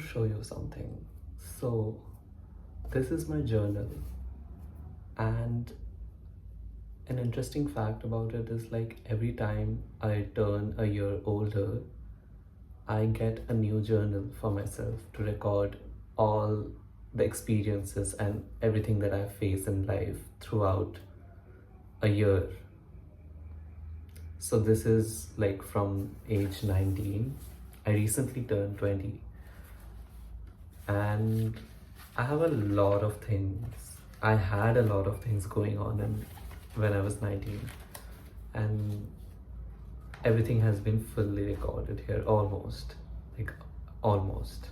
show you something. So, this is my journal, and an interesting fact about it is like every time I turn a year older, I get a new journal for myself to record all the experiences and everything that I face in life throughout a year. So, this is like from age 19. I recently turned 20, and I have a lot of things. I had a lot of things going on when I was 19, and everything has been fully recorded here almost. Like, almost.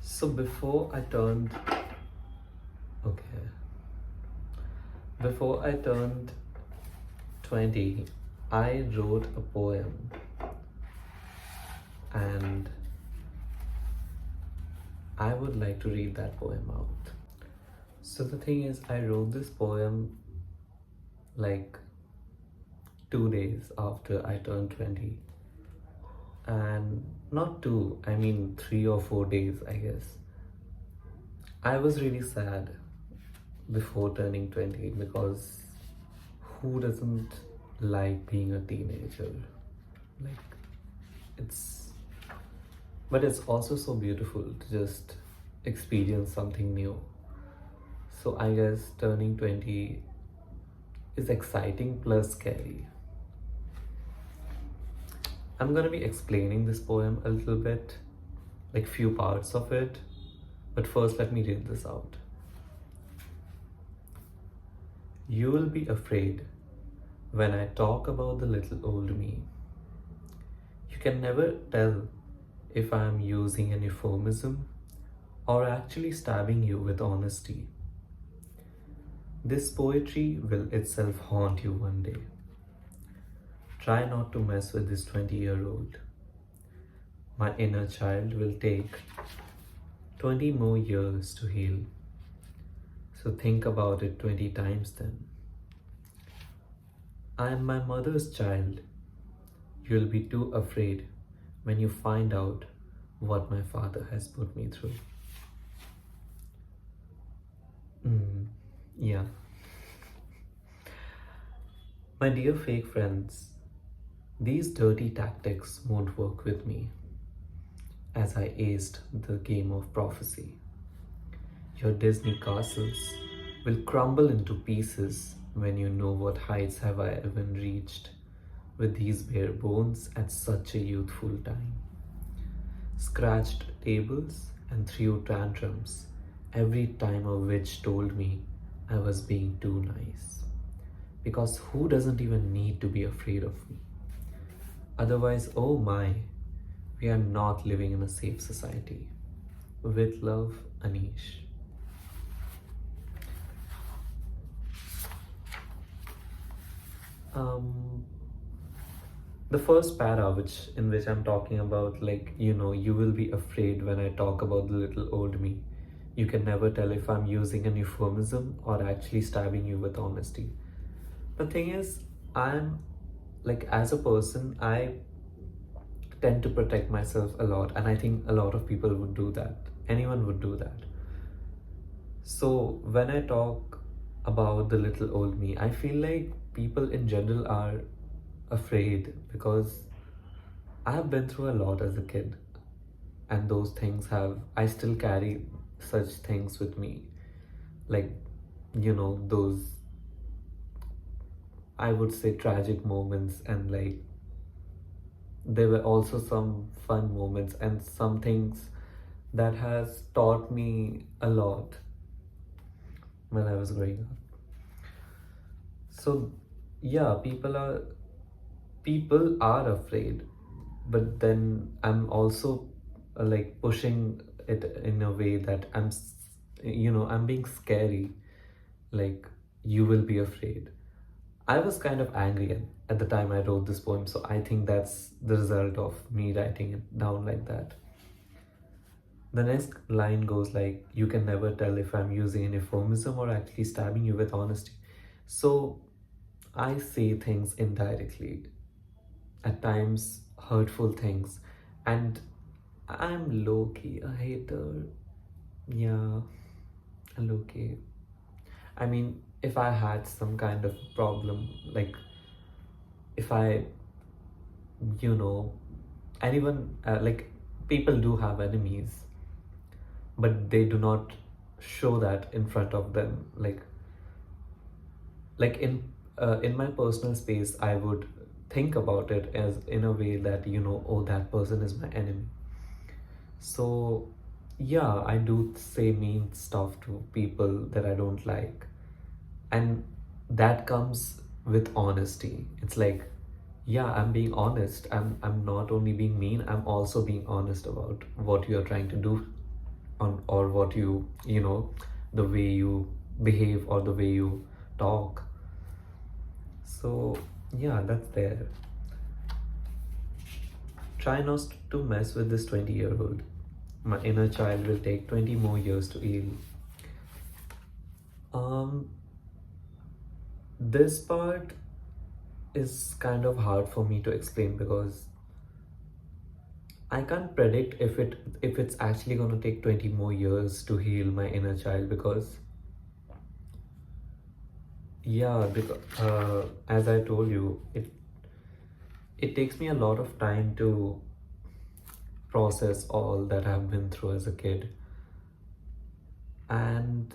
So, okay, before I turned 20, I wrote a poem, and I would like to read that poem out. So the thing is, I wrote this poem like 2 days after I turned 20. And not two, I mean 3 or 4 days, I guess. I was really sad before turning 20 because who doesn't like being a teenager? Like, it's, but it's also so beautiful to just experience something new. So I guess turning 20 is exciting plus scary. I'm gonna be explaining this poem a little bit, like few parts of it, but first let me read this out. You will be afraid when I talk about the little old me. You can never tell if I am using an euphemism or actually stabbing you with honesty. This poetry will itself haunt you one day. Try not to mess with this 20-year-old. My inner child will take 20 more years to heal. So think about it 20 times then. I am my mother's child. You'll be too afraid when you find out what my father has put me through. Yeah. My dear fake friends, these dirty tactics won't work with me as I aced the game of prophecy. Your Disney castles will crumble into pieces when you know what heights have I even reached with these bare bones at such a youthful time. Scratched tables and threw tantrums every time a witch told me I was being too nice. Because who doesn't even need to be afraid of me? Otherwise, oh my, we are not living in a safe society. With love, Anish. The first para in which I'm talking about, like, you will be afraid when I talk about the little old me. You can never tell if I'm using an euphemism or actually stabbing you with honesty. The thing is, I'm like, as a person, I tend to protect myself a lot, and I think a lot of people would do that. Anyone would do that. So when I talk about the little old me, I feel like people in general are afraid because I have been through a lot as a kid, and those things I still carry such things with me. Like, those, I would say, tragic moments, and like, there were also some fun moments and some things that has taught me a lot when I was growing up. So yeah, people are afraid, but then I'm also like pushing it in a way that I'm being scary. Like, you will be afraid. I was kind of angry at the time I wrote this poem, so I think that's the result of me writing it down like that. The next line goes like, you can never tell if I'm using an euphemism or actually stabbing you with honesty. So I say things indirectly, at times hurtful things, and I'm low key a hater. Yeah, low key. I mean, if I had some kind of problem, like if I, you know, anyone, like people do have enemies, but they do not show that in front of them. Like in my personal space, I would think about it as in a way that, oh, that person is my enemy. So yeah, I do say mean stuff to people that I don't like, and that comes with honesty. It's like, yeah, I'm being honest. I'm not only being mean, I'm also being honest about what you're trying to do on, or what the way you behave or the way you talk. So yeah, that's there. Try not to mess with this 20-year-old. My inner child will take 20 more years to heal. Um, this part is kind of hard for me to explain because I can't predict if it's actually going to take 20 more years to heal my inner child, because yeah, because as I told you, it takes me a lot of time to process all that I've been through as a kid. And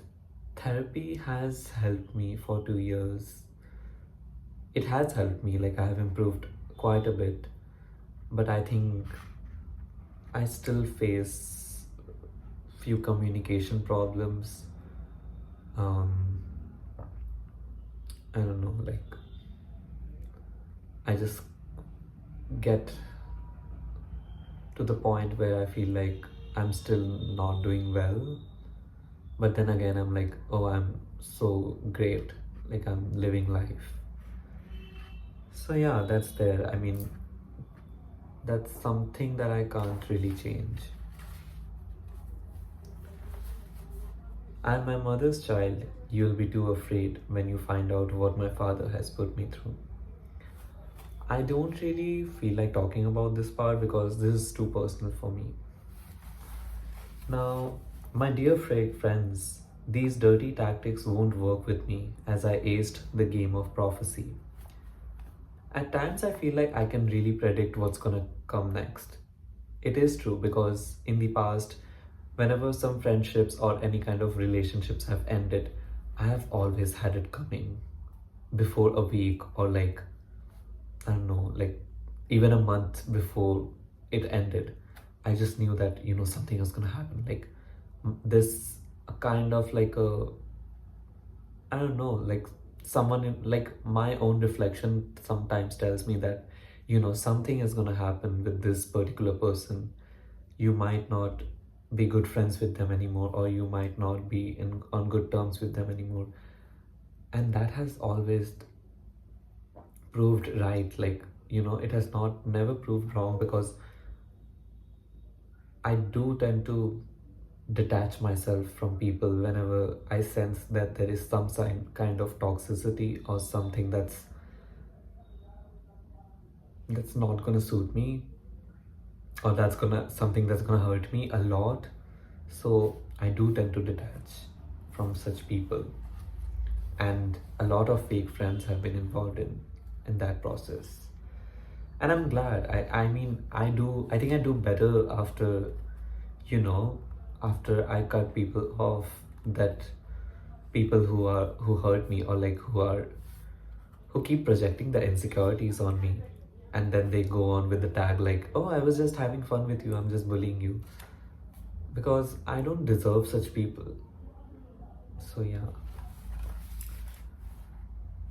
therapy has helped me for 2 years. It has helped me, like I have improved quite a bit, but I think I still face few communication problems. Um, I don't know, like I just get to the point where I feel like I'm still not doing well, but then again, I'm like, oh, I'm so great, like I'm living life. So yeah, that's there. I mean, that's something that I can't really change. I'm my mother's child. You'll be too afraid when you find out what my father has put me through. I don't really feel like talking about this part because this is too personal for me. Now, my dear friends, these dirty tactics won't work with me as I aced the game of prophecy. At times, I feel like I can really predict what's gonna come next. It is true because in the past, whenever some friendships or any kind of relationships have ended, I have always had it coming before a week, or like, I don't know, like even a month before it ended. I just knew that, something was gonna happen. Like this a kind of like a, I don't know, like someone in, like my own reflection sometimes tells me that, something is gonna happen with this particular person. You might not be good friends with them anymore, or you might not be in on good terms with them anymore. And that has always proved right. Like, it has not never proved wrong, because I do tend to detach myself from people whenever I sense that there is some kind of toxicity or something that's not gonna suit me, or that's gonna hurt me a lot. So I do tend to detach from such people, and a lot of fake friends have been involved in that process. And I'm glad. I mean, I think I do better after, you know after I cut people off, that people who hurt me, or like who keep projecting the insecurities on me, and then they go on with the tag like, oh, I was just having fun with you, I'm just bullying you, because I don't deserve such people. So yeah,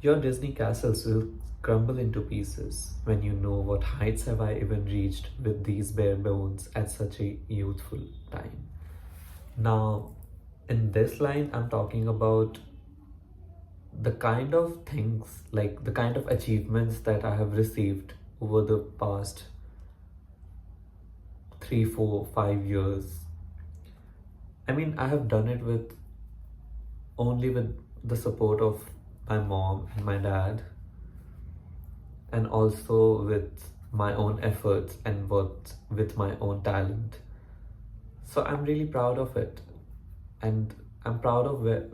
your Disney castles will crumble into pieces when you know what heights have I even reached with these bare bones at such a youthful time. Now, in this line, I'm talking about the kind of things, like the kind of achievements that I have received over the past 3, 4, 5 years. I mean, I have done it with only with the support of my mom and my dad, and also with my own efforts and with my own talent. So I'm really proud of it, and I'm proud of where,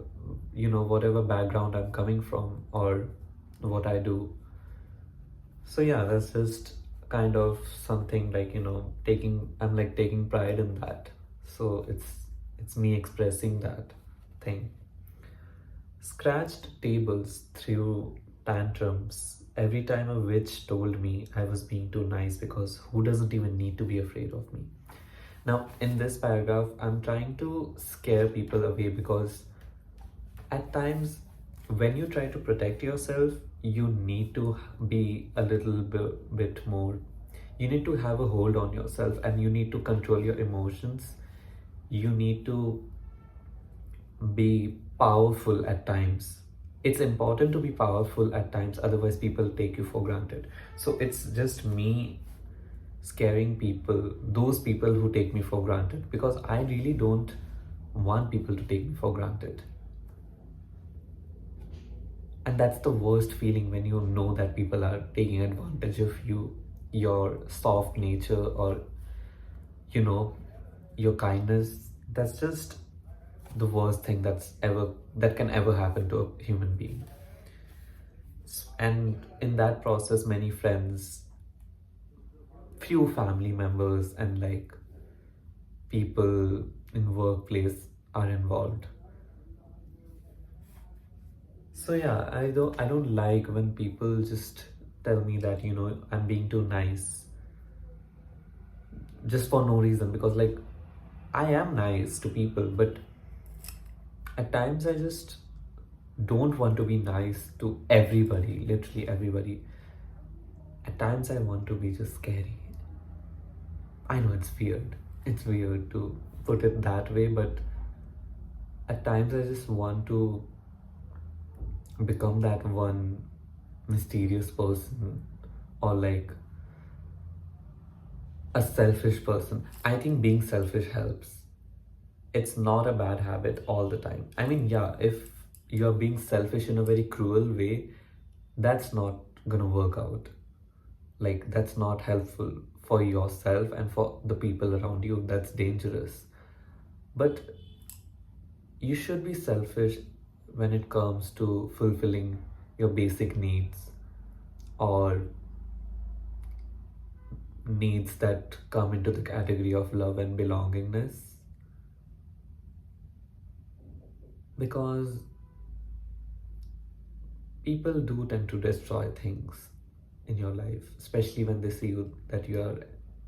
whatever background I'm coming from or what I do. So yeah, that's just kind of something like, I'm like taking pride in that. So it's me expressing that thing. Scratched tables through tantrums every time a witch told me I was being too nice, because who doesn't even need to be afraid of me? Now, in this paragraph, I'm trying to scare people away, because at times when you try to protect yourself, you need to be a little bit more. You need to have a hold on yourself, and you need to control your emotions. You need to be powerful at times. It's important to be powerful at times, otherwise people take you for granted. So it's just me scaring people, those people who take me for granted, because I really don't want people to take me for granted. And that's the worst feeling, when you know that people are taking advantage of you, your soft nature, or you know your kindness. That's just the worst thing that can ever happen to a human being. And in that process, many friends, few family members, and like people in workplace are involved. So yeah, I don't like when people just tell me that, I'm being too nice just for no reason, because like I am nice to people, but at times I just don't want to be nice to everybody, literally everybody. At times I want to be just scary. I know it's weird. It's weird to put it that way, but at times I just want to become that one mysterious person, or like a selfish person. I think being selfish helps. It's not a bad habit all the time. I mean, yeah, if you're being selfish in a very cruel way, that's not gonna work out. Like, that's not helpful for yourself and for the people around you. That's dangerous. But you should be selfish when it comes to fulfilling your basic needs, or needs that come into the category of love and belongingness. Because people do tend to destroy things in your life, especially when they see you that you are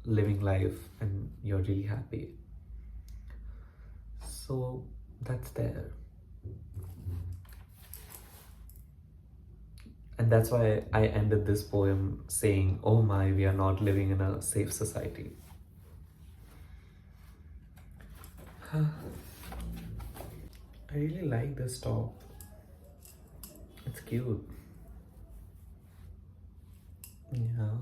living life and you're really happy. So that's there. And that's why I ended this poem saying, oh my, we are not living in a safe society. I really like this top. It's cute. Yeah.